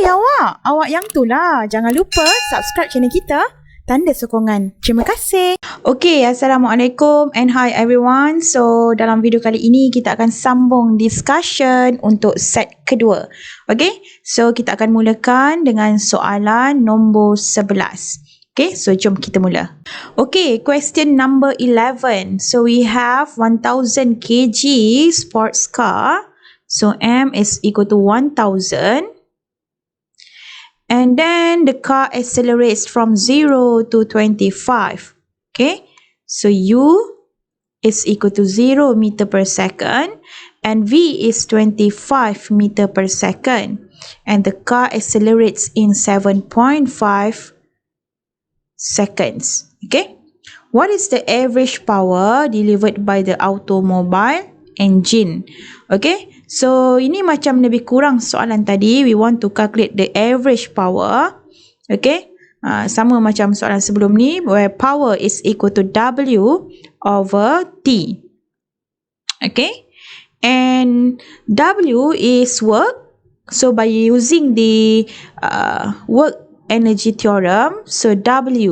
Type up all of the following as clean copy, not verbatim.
awak. Awak yang tu lah. Jangan lupa subscribe channel kita. Tanda sokongan. Terima kasih. Okay, Assalamualaikum and hi everyone. So, dalam video kali ini kita akan sambung discussion untuk set kedua. Okay, so kita akan mulakan dengan soalan nombor 11. Okay, so jom kita mula. Okay, question number 11. So, we have 1000 kg sports car. So, M is equal to 1000. And then the car accelerates from 0 to 25. Okay. So U is equal to 0 meter per second. And V is 25 meter per second. And the car accelerates in 7.5 seconds. Okay. What is the average power delivered by the automobile engine? Okay. So, ini macam lebih kurang soalan tadi. We want to calculate the average power. Okay. Sama macam soalan sebelum ni. Where power is equal to W over T. Okay. And W is work. So, by using the work energy theorem. So, W,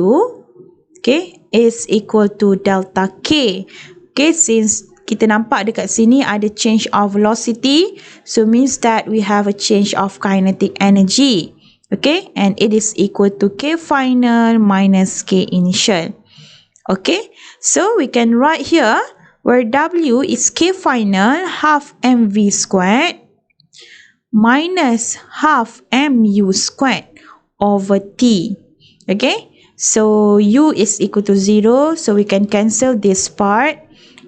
okay, is equal to delta K. Okay, since kita nampak dekat sini ada change of velocity. So, means that we have a change of kinetic energy. Okay. And it is equal to K final minus K initial. Okay. So, we can write here where W is K final half mv squared minus half mu squared over T. Okay. So, U is equal to 0. So, we can cancel this part.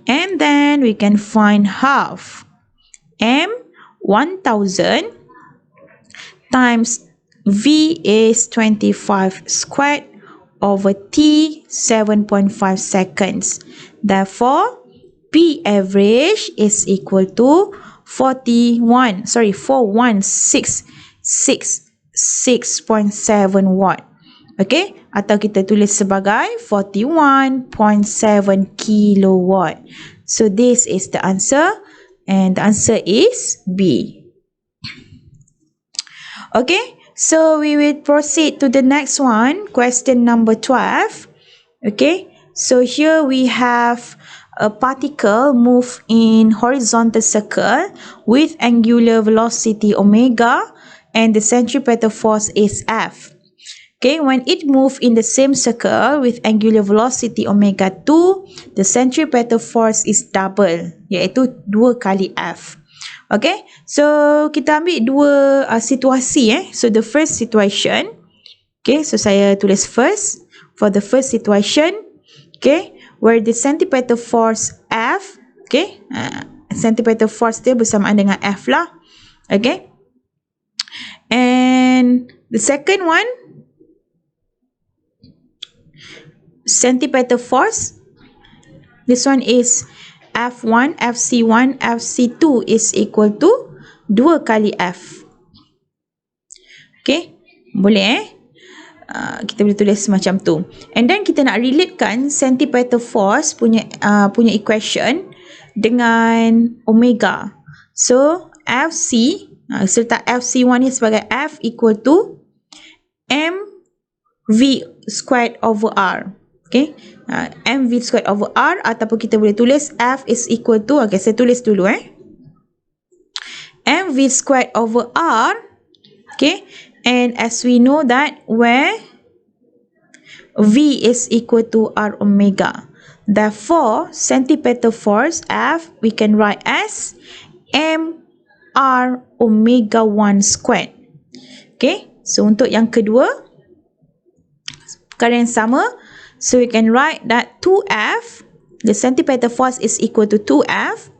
And then we can find half M 1000 times V is 25 squared over T 7.5 seconds. Therefore, P average is equal to 41666.7 watt. Okay, atau kita tulis sebagai 41.7 kilowatt. So, this is the answer. And the answer is B. Okay, so we will proceed to the next one. Question number 12. Okay, so here we have a particle move in horizontal circle with angular velocity omega and the centripetal force is F. Okay, when it moves in the same circle with angular velocity omega 2, the centripetal force is double, iaitu 2 kali F. Okay, so kita ambil dua situasi. So, the first situation, okay, so saya tulis first. For the first situation, okay, where the centripetal force F, okay, centripetal force dia bersamaan dengan F lah. Okay, and the second one, centripetal force, this one is F1, FC1, FC2 is equal to 2 kali F. Okay, boleh kita boleh tulis macam tu. And then kita nak relatekan centripetal force punya equation dengan omega. So, FC, so letak FC1 ni sebagai F equal to mv squared over R. Okay, mv squared over R, ataupun kita boleh tulis F is equal to, okay, saya tulis dulu mv squared over R. Okay, and as we know that where V is equal to R omega, therefore centripetal force F we can write as mr omega 1 squared. Okay, so untuk yang kedua perkara yang sama. So, we can write that 2F, the centripetal force is equal to 2F,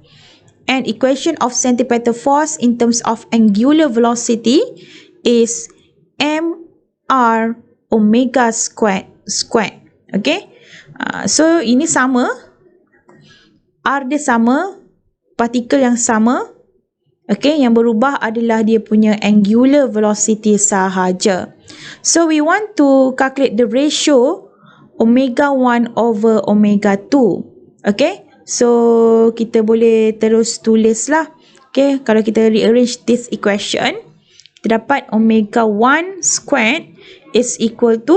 and equation of centripetal force in terms of angular velocity is mr omega squared. Okay, so ini sama, R dia sama, partikel yang sama. Okay, yang berubah adalah dia punya angular velocity sahaja. So, we want to calculate the ratio omega 1 over omega 2. Okay, so kita boleh terus tulis lah. Okay, kalau kita rearrange this equation, kita dapat omega 1 squared is equal to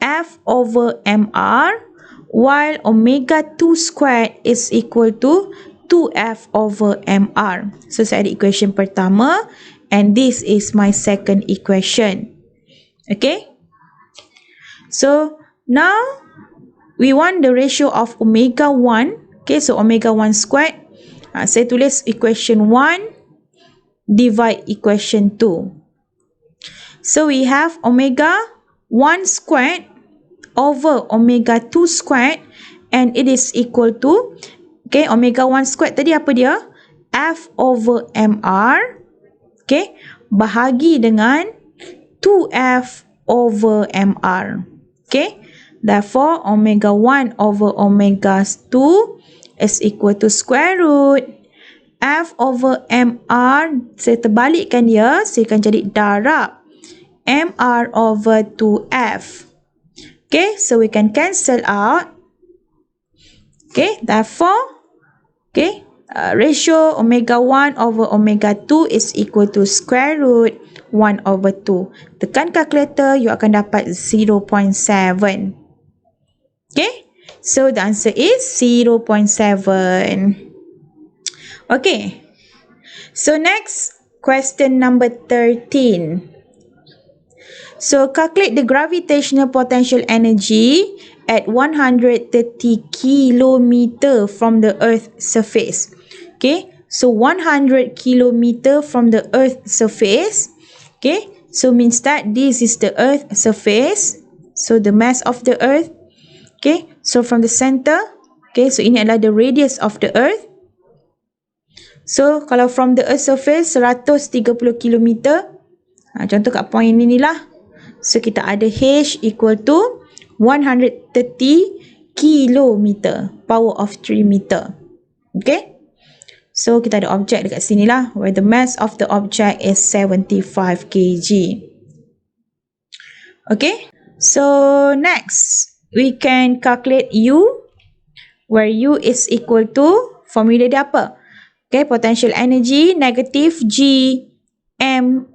F over mr, while omega 2 squared is equal to 2F over mr. So, saya ada equation pertama and this is my second equation. Okay? So, now we want the ratio of omega 1. Okay, so omega 1 squared. Saya tulis equation 1 divide equation 2. So, we have omega 1 squared over omega 2 squared and it is equal to, okay, omega 1 squared tadi apa dia? F over mr, okay, bahagi dengan 2F over mr. Okay, therefore omega 1 over omega 2 is equal to square root F over mr. Saya terbalikkan dia, saya akan jadi darab mr over 2F. Okay, so we can cancel out. Okay, therefore, okay, ratio omega 1 over omega 2 is equal to square root 1 over 2. Tekan calculator, you akan dapat 0.7. Okay, so the answer is 0.7. Okay, so next, question number 13. So, calculate the gravitational potential energy at 130 kilometer from the Earth's surface. Okay, so 100 kilometer from the Earth's surface. Okay, so means that this is the Earth's surface. So, the mass of the Earth. Okay, so from the center. Okay, so ini adalah the radius of the Earth. So, kalau from the Earth's surface 130 kilometer. Contoh kat point ini lah. So, kita ada H equal to 130 kilometer, power of 3 meter. Okay. So, kita ada objek dekat sini lah, where the mass of the object is 75 kg. Okay. So, next, we can calculate U, where U is equal to, formula dia apa? Okay, potential energy negative G M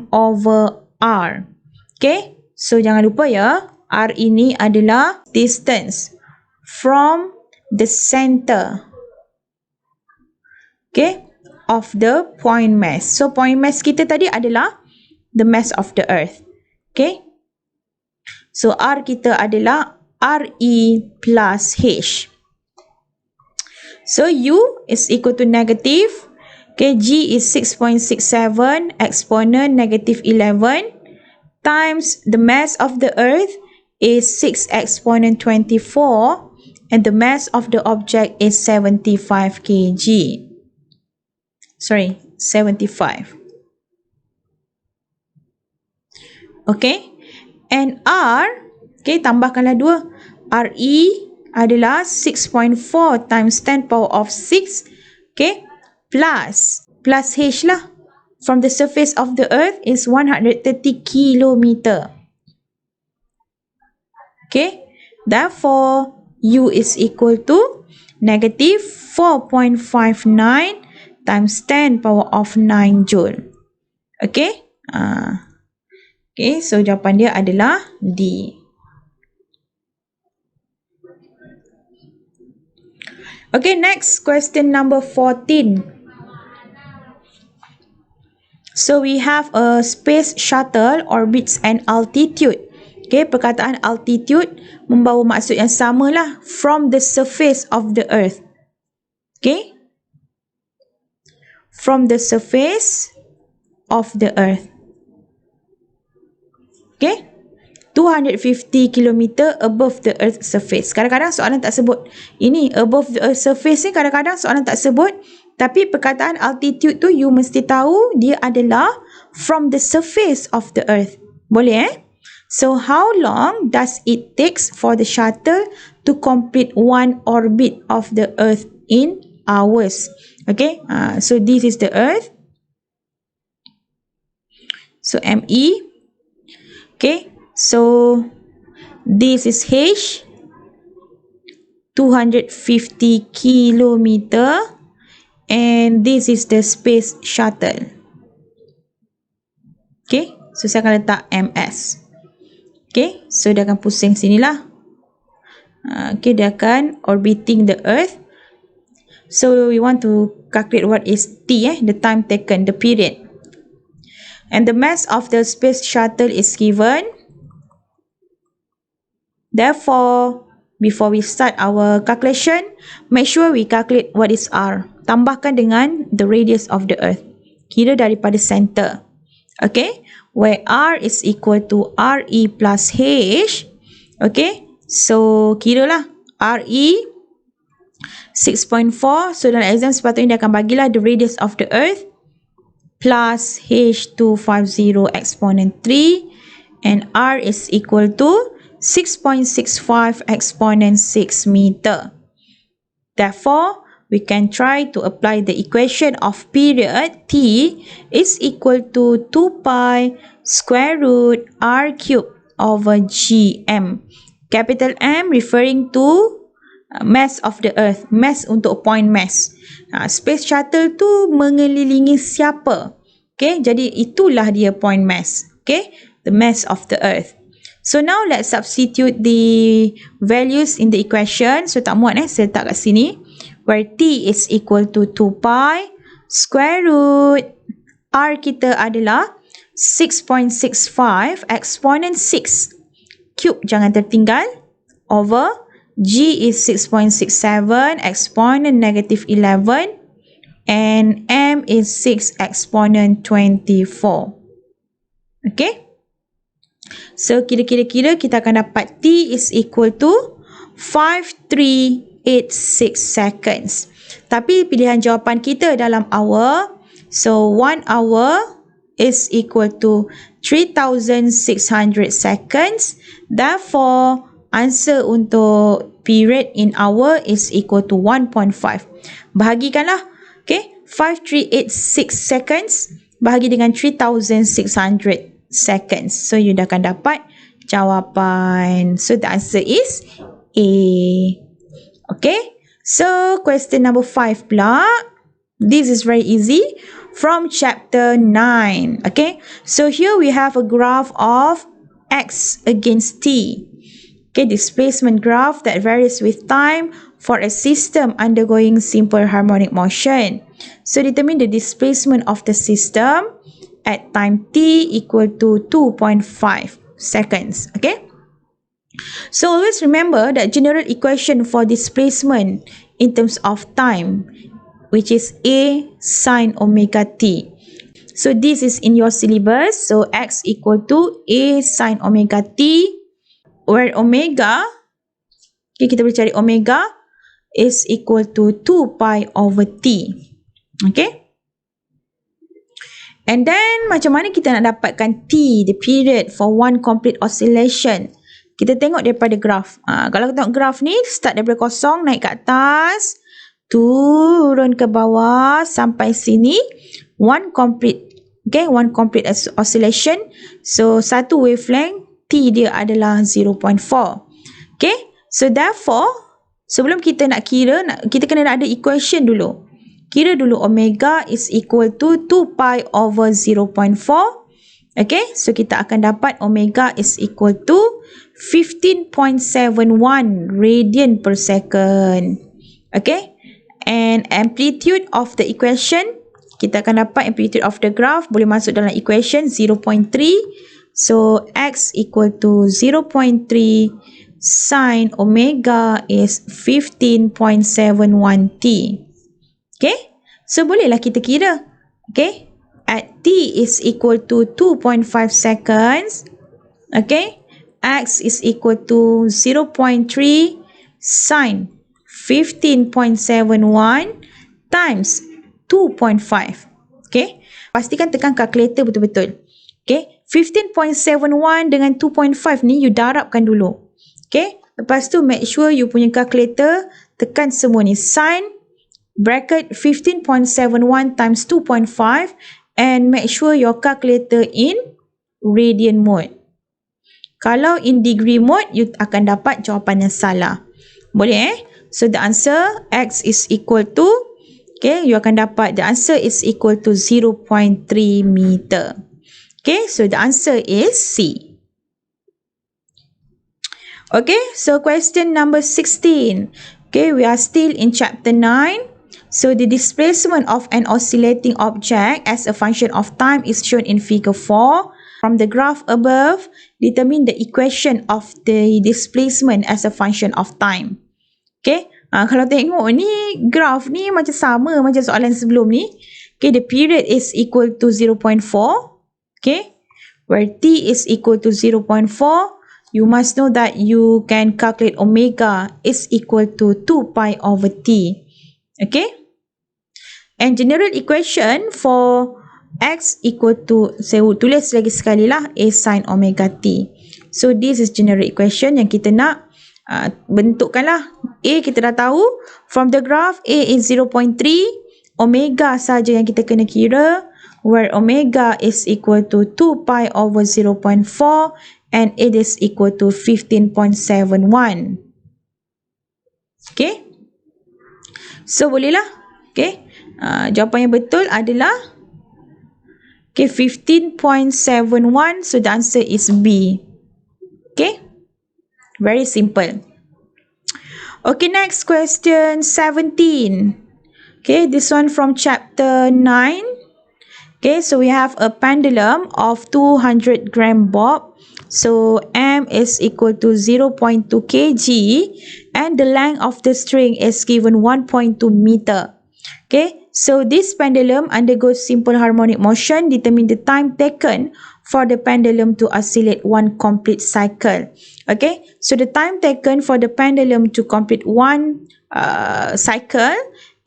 over R. Okay, so jangan lupa ya, R ini adalah distance from the center, okay, of the point mass. So, point mass kita tadi adalah the mass of the Earth. Okay, so R kita adalah RE plus H. So, U is equal to negative, okay, G is 6.67 exponent negative 11 times the mass of the Earth is 6 exponent 24 and the mass of the object is 75 kg. Sorry, 75. Okay, and R, okay, tambahkanlah 2. RE adalah 6.4 times 10 power of 6, okay, plus H lah. From the surface of the Earth is 130 kilometer. Okay, therefore, U is equal to negative 4.59 times 10 power of 9 joule. Okay, okay, so jawapan dia adalah D. Okay, next question number 14. So, we have a space shuttle orbits an altitude. Okay, perkataan altitude membawa maksud yang sama lah, from the surface of the Earth. Okay, from the surface of the Earth. Okay, 250 km above the Earth's surface. Kadang-kadang soalan tak sebut ini above the Earth's surface ni, kadang-kadang soalan tak sebut. Tapi perkataan altitude tu you mesti tahu dia adalah from the surface of the Earth. Boleh So how long does it takes for the shuttle to complete one orbit of the Earth in hours? Okay, so this is the Earth. So ME. Okay, so this is H. 250 kilometer. And this is the space shuttle. So saya akan letak ms. Okay, so dia akan pusing sinilah. Okay, dia akan orbiting the earth. So we want to calculate what is t, the time taken, the period. And the mass of the space shuttle is given. Therefore, before we start our calculation, make sure we calculate what is r. Tambahkan dengan the radius of the earth. Kira daripada center. Okay, where r is equal to re plus h. Okay, so kiralah re 6.4. So dalam exam sepatutnya dia akan bagilah the radius of the earth plus h250 exponent 3, and r is equal to 6.65 exponent 6 meter. Therefore, we can try to apply the equation of period t is equal to 2 pi square root r cube over gm. Capital M referring to mass of the earth, mass untuk point mass. Space shuttle tu mengelilingi siapa? Okay, jadi itulah dia point mass. Okay, the mass of the earth. So now let's substitute the values in the equation. So tak muat saya letak kat sini. Where t is equal to 2 pi square root r kita adalah 6.65 exponent 6 cube, jangan tertinggal, over g is 6.67 exponent negative 11, and m is 6 exponent 24. Okay, so kira-kira kita akan dapat t is equal to 5386 seconds. Tapi pilihan jawapan kita dalam hour, so 1 hour is equal to 3600 seconds. Therefore, answer untuk period in hour is equal to 1.5. Bahagikanlah, okay, 5386 seconds bahagi dengan 3600 seconds. So, you dah akan dapat jawapan. So, the answer is A. Okay, so question number 5 pula. This is very easy from chapter 9. Okay, so here we have a graph of x against t. Okay, displacement graph that varies with time for a system undergoing simple harmonic motion. So determine the displacement of the system at time t equal to 2.5 seconds. Okay, so always remember that general equation for displacement in terms of time, which is a sine omega t. So this is in your syllabus. So x equal to a sine omega t, where omega, okay, kita boleh cari omega is equal to 2 pi over t. Okay, and then macam mana kita nak dapatkan t, the period for one complete oscillation? Kita tengok daripada graf. Kalau kita tengok graf ni, start daripada kosong, naik ke atas, turun ke bawah sampai sini, one complete, okay, one complete oscillation. So satu wavelength t dia adalah 0.4. okay, so therefore sebelum kita nak kira, kita kena nak ada equation dulu. Kira dulu omega is equal to 2 pi over 0.4. okay, so kita akan dapat omega is equal to 15.71 radian per second. okay, and amplitude of the equation, kita akan dapat amplitude of the graph, boleh masuk dalam equation 0.3. So x equal to 0.3 sin omega is 15.71 t. Okay, so bolehlah kita kira. Okay, at t is equal to 2.5 seconds. Okay, x is equal to 0.3 sin 15.71 times 2.5. Okay, pastikan tekan calculator betul-betul. Okay, 15.71 dengan 2.5 ni you darabkan dulu. Okay, lepas tu make sure you punya calculator tekan semua ni, sin bracket 15.71 times 2.5, and make sure your calculator in radian mode. Kalau in degree mode, you akan dapat jawapan yang salah. Boleh So the answer x is equal to, okay, you akan dapat the answer is equal to 0.3 meter. Okay, so the answer is C. Okay, so question number 16. Okay, we are still in chapter 9. So the displacement of an oscillating object as a function of time is shown in figure 4. From the graph above, determine the equation of the displacement as a function of time. Okay, kalau tengok ni, graph ni macam sama macam soalan sebelum ni. Okay, the period is equal to 0.4. Okay, where t is equal to 0.4. You must know that you can calculate omega is equal to 2 pi over t. Okay. And general equation for x equal to, saya tulis lagi sekali lah, a sin omega t. So this is general equation yang kita nak bentukkan lah. A kita dah tahu. From the graph, a is 0.3. Omega saja yang kita kena kira. Where omega is equal to 2 pi over 0.4. And it is equal to 15.71. Okay. So bolehlah. Okay. Jawapan yang betul adalah okay, 15.71. So the answer is B. Okay. Very simple. Okay, next question 17. Okay, this one from chapter 9. Okay, so we have a pendulum of 200 gram bob. So M is equal to 0.2 kg and the length of the string is given 1.2 meter. Okay, so this pendulum undergoes simple harmonic motion. Determine the time taken for the pendulum to oscillate one complete cycle. Okay, so the time taken for the pendulum to complete one cycle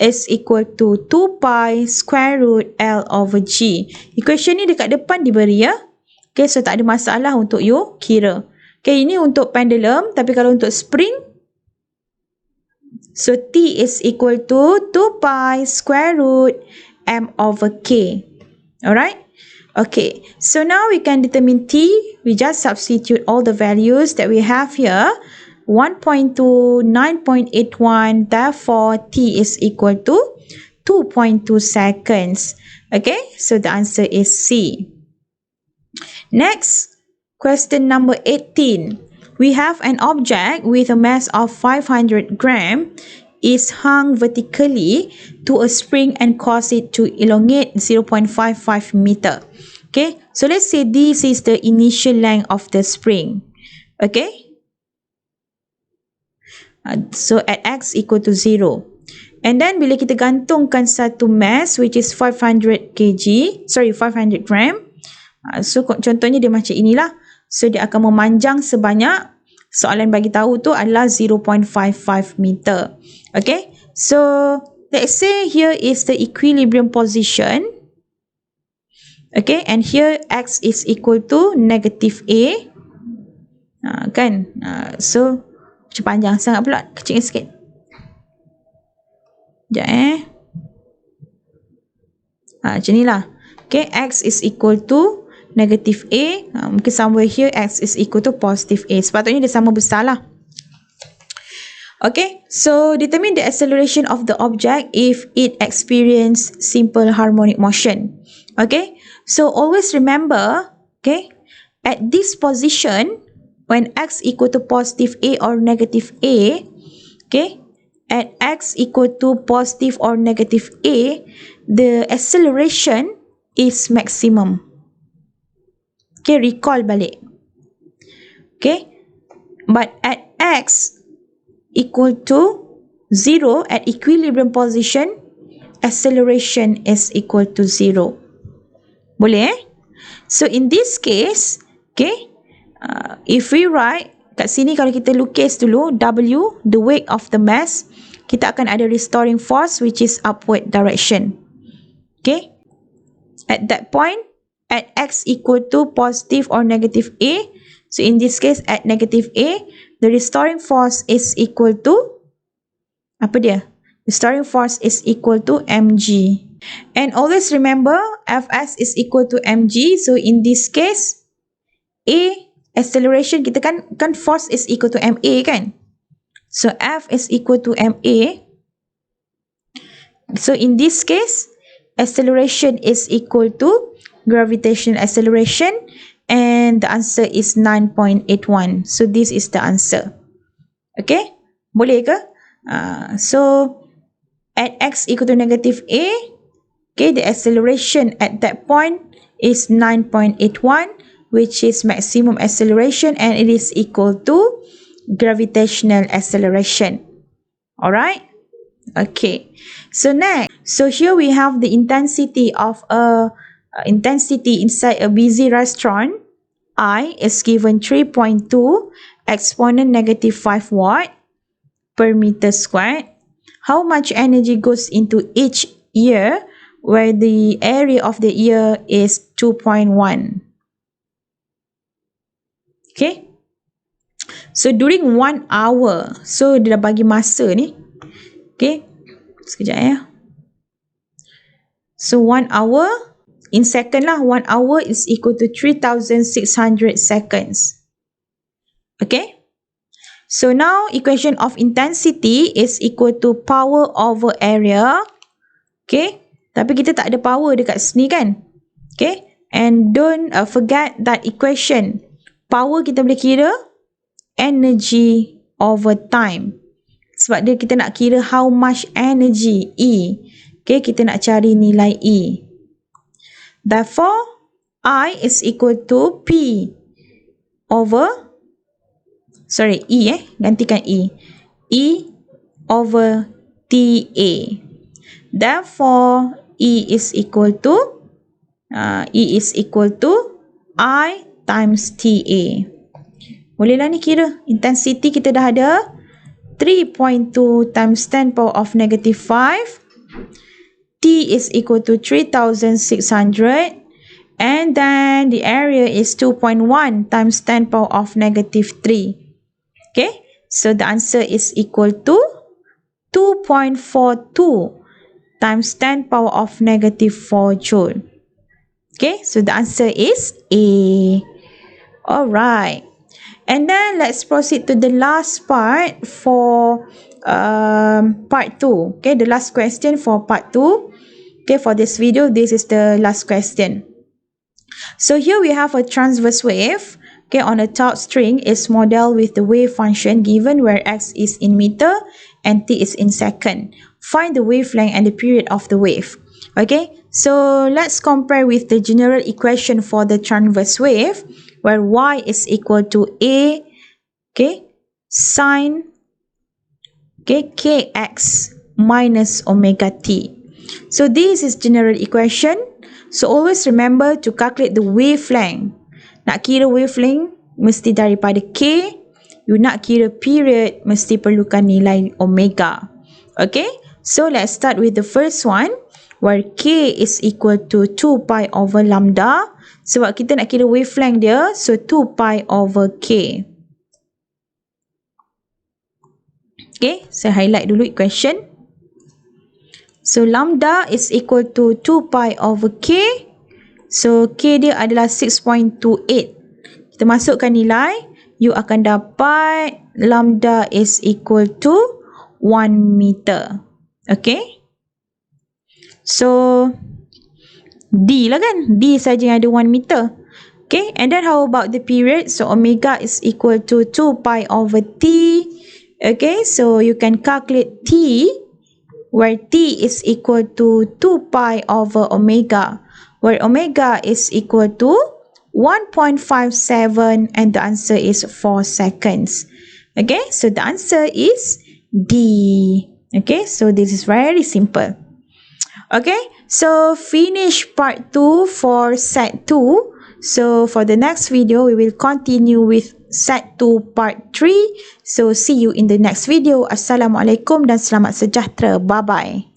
is equal to 2 pi square root L over G. Equation ni dekat depan diberi ya. Okay, so tak ada masalah untuk you kira. Okay, ini untuk pendulum. Tapi kalau untuk spring, so T is equal to 2 pi square root M over K. Alright? Okay, so now we can determine T. We just substitute all the values that we have here. 1.2, 9.81, therefore T is equal to 2.2 seconds. Okay, so the answer is C. Next, question number 18. We have an object with a mass of 500 gram is hung vertically to a spring and cause it to elongate 0.55 meter. Okay, so let's say this is the initial length of the spring. Okay, so at x equal to 0. And then bila kita gantungkan satu mass which is 500 gram. So contohnya dia macam inilah. So dia akan memanjang sebanyak, soalan bagi tahu tu adalah 0.55 meter. Okay, so let's say here is the equilibrium position. Okay, and here x is equal to negative A. Kan? So macam panjang sangat pula, kecilkan sikit. Sekejap macam ni lah. Okay, x is equal to negative A. Mungkin somewhere here x is equal to positive A. Sepatutnya dia sama besar lah. Okay, so determine the acceleration of the object if it experience simple harmonic motion. Okay, so always remember, okay, at this position, when x equal to positive A or negative A, okay, at x equal to positive or negative A, the acceleration is maximum. Okay, recall balik. Okay, but at x equal to 0 at equilibrium position, acceleration is equal to 0. Boleh So in this case, okay, if we write kat sini, kalau kita lukis dulu W, the weight of the mass, kita akan ada restoring force which is upward direction. Okay, at that point, at x equal to positive or negative A, so in this case at negative A, the restoring force is equal to apa dia? Restoring force is equal to mg. And always remember Fs is equal to mg. So in this case, A acceleration kita kan force is equal to ma kan? So F is equal to ma. So in this case, acceleration is equal to gravitational acceleration, and the answer is 9.81. So this is the answer. Okay, boleh ke? So at x equal to negative a, okay, the acceleration at that point is 9.81, which is maximum acceleration, and it is equal to gravitational acceleration. Alright, okay. So next, so here we have the intensity of intensity inside a busy restaurant. I is given 3.2 exponent negative 5 watt per meter squared. How much energy goes into each ear where the area of the ear is 2.1? Okay. So during 1 hour, so dia dah bagi masa ni. Okay. Sekejap ya. So 1 hour, in second lah, 1 hour is equal to 3,600 seconds. Okay. So now equation of intensity is equal to power over area. Okay. Tapi kita tak ada power dekat sini kan. Okay. And don't forget that equation. Power kita boleh kira energy over time. Sebab dia kita nak kira how much energy E. Okay. Kita nak cari nilai E. Therefore, I is equal to P over gantikan E. E over TA. Therefore, E is equal to I times TA. Bolehlah ni kira. Intensity kita dah ada 3.2 times 10 power of negative 5. T is equal to 3,600. And then the area is 2.1 times 10 power of negative 3. Okay, so the answer is equal to 2.42 times 10 power of negative 4 joule. Okay, so the answer is A. Alright, and then let's proceed to the last part for part 2. Okay, the last question for part 2. Okay, for this video, this is the last question. So here we have a transverse wave. Okay, on a taut string is modeled with the wave function given where x is in meter and t is in second. Find the wavelength and the period of the wave. Okay, so let's compare with the general equation for the transverse wave where y is equal to a, okay, sine, okay, kx minus omega t. So this is general equation. So always remember to calculate the wavelength. Nak kira wavelength mesti daripada K. You nak kira period mesti perlukan nilai omega. Okay, so let's start with the first one where K is equal to 2 pi over lambda. Sebab kita nak kira wavelength dia, so 2 pi over K. Okay, saya highlight dulu equation. So lambda is equal to 2 pi over K. So K dia adalah 6.28. Kita masukkan nilai, you akan dapat lambda is equal to 1 meter. Okay. So D lah kan. D saja yang ada 1 meter. Okay. And then how about the period? So omega is equal to 2 pi over T. Okay. So you can calculate T where T is equal to 2 pi over omega, where omega is equal to 1.57 and the answer is 4 seconds. Okay, so the answer is D. Okay, so this is very simple. Okay, so finish part 2 for set 2. So for the next video, we will continue with set 2 part 3. So see you in the next video. Assalamualaikum dan selamat sejahtera. Bye-bye.